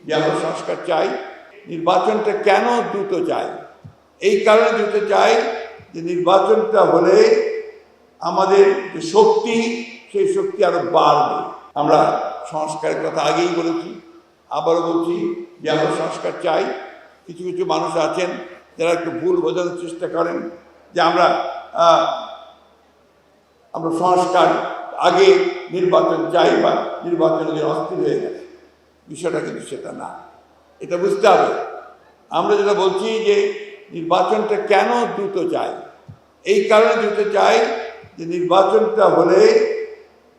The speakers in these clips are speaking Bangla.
যে আমরা সংস্কার চাই। নির্বাচনটা কেন দ্রুত চাই? এই কারণে দ্রুত চাই যে নির্বাচনটা হলে আমাদের যে শক্তি, সেই শক্তি আরো বাড়বে। আমরা সংস্কারের কথা আগেই বলেছি, আবারও বলছি যে আমরা সংস্কার চাই। কিছু কিছু মানুষ আছেন যারা একটু ভুল বোঝানোর চেষ্টা করেন যে আমরা সংস্কার আগে নির্বাচন চাই বা নির্বাচনের অস্থির হয়ে গেছে। বিষয়টা কিন্তু সেটা না, এটা বুঝতে হবে। আমরা যেটা বলছি যে নির্বাচনটা কেন দ্রুত চাই, এই কারণে দ্রুত চাই যে নির্বাচনটা হলে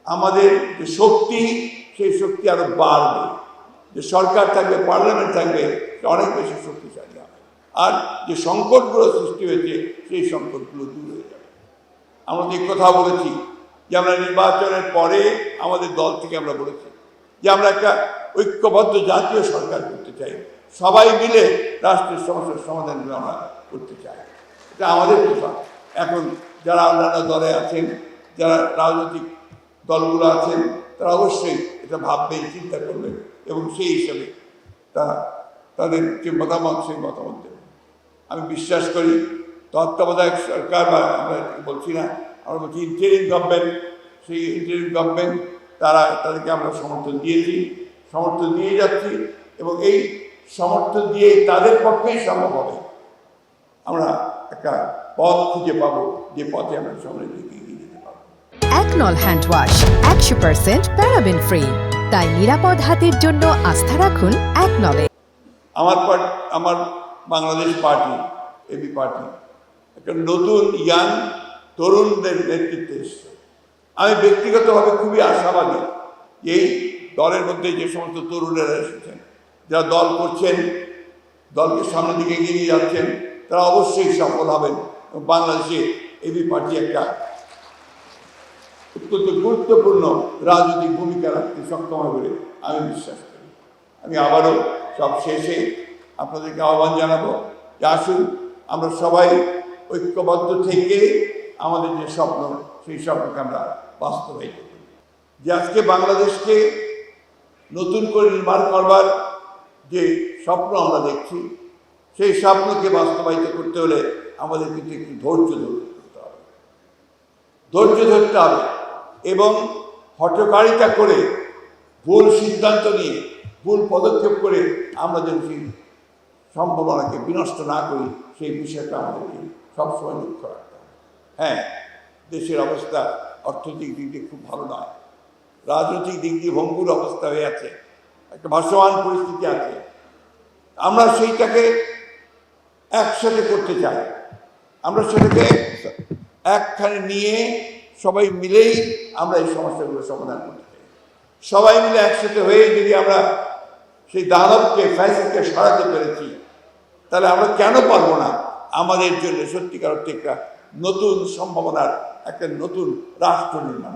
আমাদের যে শক্তি, সেই শক্তি আরো বাড়বে। যে সরকার থাকবে, পার্লামেন্ট থাকবে, অনেক বেশি শক্তিশালী হবে। আর যে সংকটগুলো সৃষ্টি হয়েছে, সেই সংকটগুলো দূর হয়ে যাবে। আমরা যে কথা বলেছি যে আমরা নির্বাচনের পরে আমাদের দল থেকে আমরা বলেছি যে আমরা একটা ঐক্যবদ্ধ জাতীয় সরকার করতে চাই, সবাই মিলে রাষ্ট্রের সমস্যার সমাধানগুলো আমরা করতে চাই। এটা আমাদের কথা। এখন যারা অন্যান্য দলে আছেন, যারা রাজনৈতিক দলগুলো আছেন, তারা অবশ্যই এটা ভাববেন, চিন্তা করবেন এবং সেই হিসাবে তাদের যে মতামত, সেই মতামত দেবেন। আমি বিশ্বাস করি তত্ত্বাবধায়ক সরকার, বা আমরা বলছি না, আমরা বলছি ইন্টারিম গভর্নমেন্ট, সেই ইন্টারিম গভর্নমেন্ট তাদেরকে আমরা সমর্থন দিয়েছি, সমর্থন দিয়ে যাচ্ছি এবং এই সমর্থন দিয়ে তাদের পক্ষেই সম্ভব হবে আমরা একটা পথ খুঁজে পাবো, যে পথে আমরা সামনে এগিয়ে যেতে পারবো। একনল হ্যান্ড ওয়াশ 100% প্যারাবেন ফ্রি, তাই নিরাপদ হাতের জন্য আস্থা রাখুন একনলে। আমার বাংলাদেশ পার্টি, এবি পার্টি একটা নতুন ইয়াং তরুণদের নেতৃত্বে এসছে। আমি ব্যক্তিগতভাবে খুবই আশাবাদী এই দলের মধ্যে যে সমস্ত তরুণেরা এসেছেন, যারা দল করছেন, দলকে সামনের দিকে এগিয়ে নিয়ে যাচ্ছেন, তারা অবশ্যই সফল হবেন এবং বাংলাদেশে এবি পার্টি একটা অত্যন্ত গুরুত্বপূর্ণ রাজনৈতিক ভূমিকা রাখতে সক্ষম হবে বলে আমি বিশ্বাস করি। আমি আবারও সব শেষে আপনাদেরকে আহ্বান জানাবো যে আসুন আমরা সবাই ঐক্যবদ্ধ থেকে আমাদের যে স্বপ্ন, সেই স্বপ্নকে আমরা বাস্তবায়িত করি। যে আজকে বাংলাদেশকে নতুন করে নির্মাণ করবার যে স্বপ্ন আমরা দেখছি, সেই স্বপ্নকে বাস্তবায়িত করতে হলে আমাদের কিন্তু একটু ধৈর্য ধরতে হবে, ধৈর্য ধরতে হবে এবং হঠকারিতা করে, ভুল সিদ্ধান্ত নিয়ে, ভুল পদক্ষেপ করে আমরা যেন সেই সম্ভাবনাকে বিনষ্ট না করি, সেই বিষয়টা আমাদেরকে সবসময় লক্ষ্য রাখতে হবে। হ্যাঁ, দেশের অবস্থা অর্থনৈতিক দিক দিয়ে খুব ভালো নয়, রাজনৈতিক দিক দিয়ে ভঙ্গুর অবস্থা হয়ে আছে, একটা ভাসমান পরিস্থিতি আছে। আমরা সেইটাকে একসাথে করতে চাই, আমরা সেটাকে একখানে নিয়ে সবাই মিলেই আমরা এই সমস্যাগুলো সমাধান করতে চাই। সবাই মিলে একসাথে হয়ে যদি আমরা সেই দানবকে, ফ্যাসিস্টকে সরাতে পেরেছি, তাহলে আমরা কেন পারবো না আমাদের জন্য সত্যিকার অর্থে একটা নতুন সম্ভাবনার, একটা নতুন রাষ্ট্র নির্মাণ।